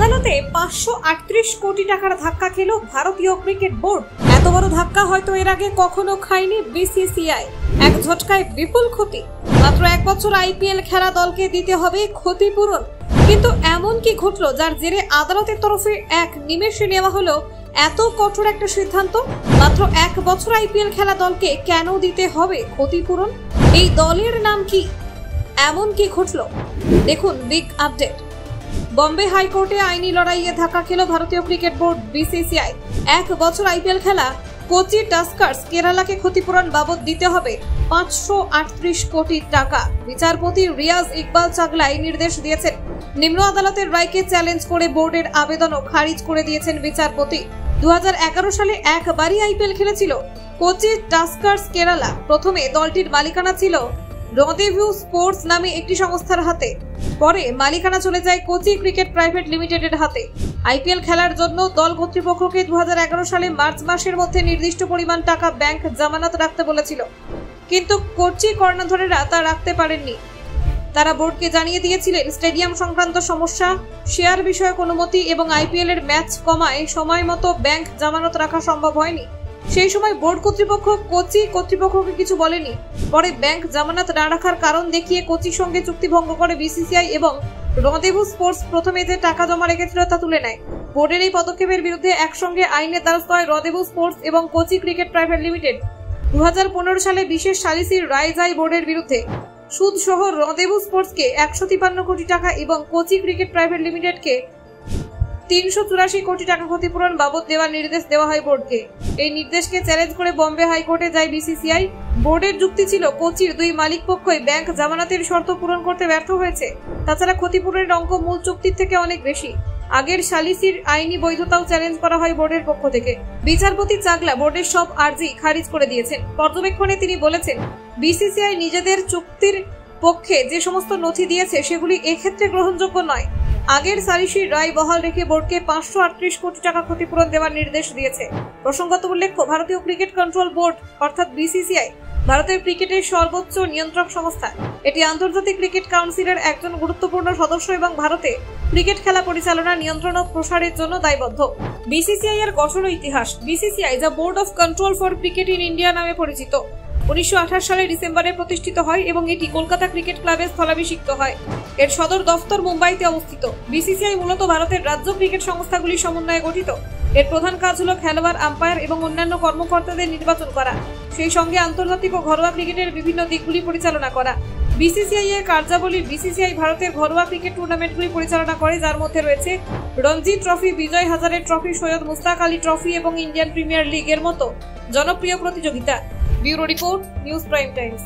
আদালতে 538 কোটি টাকার ধাক্কা খেল ভারতীয় ক্রিকেট বোর্ড। এত বড় ধাক্কা হয়তো এর আগে কখনো খায়নি বিসিসিআই। এক ঝটকায় বিপুল ক্ষতি। মাত্র 1 বছর আইপিএল খেলা দলকে দিতে হবে ক্ষতিপূরণ। কিন্তু এমন কি ঘটলো যার জেরে আদালতের তরফে এক নিমেষে নেওয়া হলো এত কঠোর একটা সিদ্ধান্ত? মাত্র 1 বছর আইপিএল খেলা দলকে কেন দিতে হবে ক্ষতিপূরণ? এই দলের নাম কি? এমন কি ঘটলো? দেখুন বিগ আপডেট। বম্বে হাইকোর্টে আইনি লড়াইয়ে ধাক্কা খেল ভারতীয় ক্রিকেট বোর্ড বিসিসিআই। 1 বছর আইপিএল খেলা কোচি টাস্কার্স কেরালাকে ক্ষতিপূরণ বাবদ দিতে হবে 538 কোটি টাকা। বিচারপতি রিয়াজ ইকবাল চাগলা এই নির্দেশ দিয়েছেন। নিম্ন আদালতের রায়কে চ্যালেঞ্জ করে বোর্ডের আবেদনও খারিজ করে দিয়েছেন বিচারপতি। 2011 সালে একবারই আইপিএল খেলেছিল কোচি টাস্কার্স কেরালা। প্রথমে দলটির মালিকানা ছিল রদেভিউ স্পোর্টস নামে একটি সংস্থার হাতে। পরে মালিকানা চলে যায় কোচি ক্রিকেট প্রাইভেট লিমিটেডের হাতে। আইপিএল খেলার জন্য দল কর্তৃপক্ষকে 2011 সালে মার্চ মাসের মধ্যে নির্দিষ্ট পরিমাণ টাকা ব্যাংক জামানত রাখতে বলেছিল, কিন্তু কোচি কর্ণধারেরা তা রাখতে পারেননি। তারা বোর্ডকে জানিয়ে দিয়েছিলেন স্টেডিয়াম সংক্রান্ত সমস্যা, শেয়ার বিষয়ক অনুমতি এবং আইপিএল এর ম্যাচ কমায় সময় মতো ব্যাংক জামানত রাখা সম্ভব হয়নি। সেই সময় বোর্ড কর্তৃপক্ষ কোচি কর্তৃপক্ষকে কিছু বলেনি। পরে ব্যাংক জামানত না রাখার কারণ দেখিয়ে কোচির সঙ্গে চুক্তি ভঙ্গ করে বিসিসিআই এবং রদেভিউ স্পোর্টস প্রথমে যে টাকা জমা রেখেছিল তা তুলে নেয়। বোর্ডের এই পদক্ষেপের বিরুদ্ধে একসঙ্গে আইনের দ্বারস্থ হয় রদেভিউ স্পোর্টস এবং কোচি ক্রিকেট প্রাইভেট লিমিটেড। 2015 সালে বিশেষ সালিসির রায় যায় বোর্ডের বিরুদ্ধে। সুদ সহ রদেভিউ স্পোর্টসকে 153 কোটি টাকা এবং কোচি ক্রিকেট প্রাইভেট লিমিটেডকে 384 কোটি টাকা ক্ষতিপূরণ বাবদ দেওয়ার নির্দেশ দেওয়া হয় বোর্ডকে। এই নির্দেশকে চ্যালেঞ্জ করে বম্বে হাইকোর্টে যায় বিসিসিআই। বোর্ডের যুক্তি ছিল কোচির 2 মালিক পক্ষই ব্যাংক জামানতের শর্ত পূরণ করতে ব্যর্থ হয়েছে। তাছাড়া ক্ষতিপূরণের অঙ্ক মূল চুক্তির থেকে অনেক বেশি। আগের সালিসির আইনি বৈধতাও চ্যালেঞ্জ করা হয় বোর্ডের পক্ষ থেকে। বিচারপতি চাগলা বোর্ডের সব আর্জি খারিজ করে দিয়েছেন। পর্যবেক্ষণে তিনি বলেছেন, বিসিসিআই নিজেদের চুক্তির পক্ষে যে সমস্ত নথি দিয়েছে সেগুলি এক্ষেত্রে গ্রহণযোগ্য নয়। আগের সালিসির রায় বহাল রেখে বোর্ডকে 538 কোটি টাকা ক্ষতিপূরণ দেওয়ার নির্দেশ দিয়েছে। প্রসঙ্গত উল্লেখ্য, ভারতীয় ক্রিকেট কন্ট্রোল বোর্ড অর্থাৎ বিসিসিআই ভারতের ক্রিকেটের সর্বোচ্চ নিয়ন্ত্রক সংস্থা। এটি আন্তর্জাতিক ক্রিকেট কাউন্সিলের একজন গুরুত্বপূর্ণ সদস্য এবং ভারতে ক্রিকেট খেলা পরিচালনা, নিয়ন্ত্রণ ও প্রসারের জন্য দায়বদ্ধ। বিসিসিআই এর গঠন ও ইতিহাস। বিসিসিআই যা board of control for cricket in India নামে পরিচিত, 1928 সালের ডিসেম্বরে প্রতিষ্ঠিত হয় এবং এটি কলকাতা ক্রিকেট ক্লাবে স্থলাভিষিক্ত হয়। এর সদর দফতর মুম্বাইতে অবস্থিত। বিসিসিআই মূলত ভারতের রাজ্য ক্রিকেট সংস্থাগুলির সমন্বয়ে গঠিত। এর প্রধান কাজ হল খেলোয়াড়, আম্পায়ার এবং অন্যান্য কর্মকর্তাদের নির্বাচন করা, সেই সঙ্গে আন্তর্জাতিক ও ঘরোয়া ক্রিকেটের বিভিন্ন দিকগুলি পরিচালনা করা। বিসিসিআই এর কার্যাবলী। বিসিসিআই ভারতের ঘরোয়া ক্রিকেট টুর্নামেন্টগুলি পরিচালনা করে, যার মধ্যে রয়েছে Ranji trophy, Vijay Hazare trophy, Syed Mustaq Ali trophy এবং ইন্ডিয়ান প্রিমিয়ার লিগ এর মতো জনপ্রিয় প্রতিযোগিতা। Bureau report, news prime Times.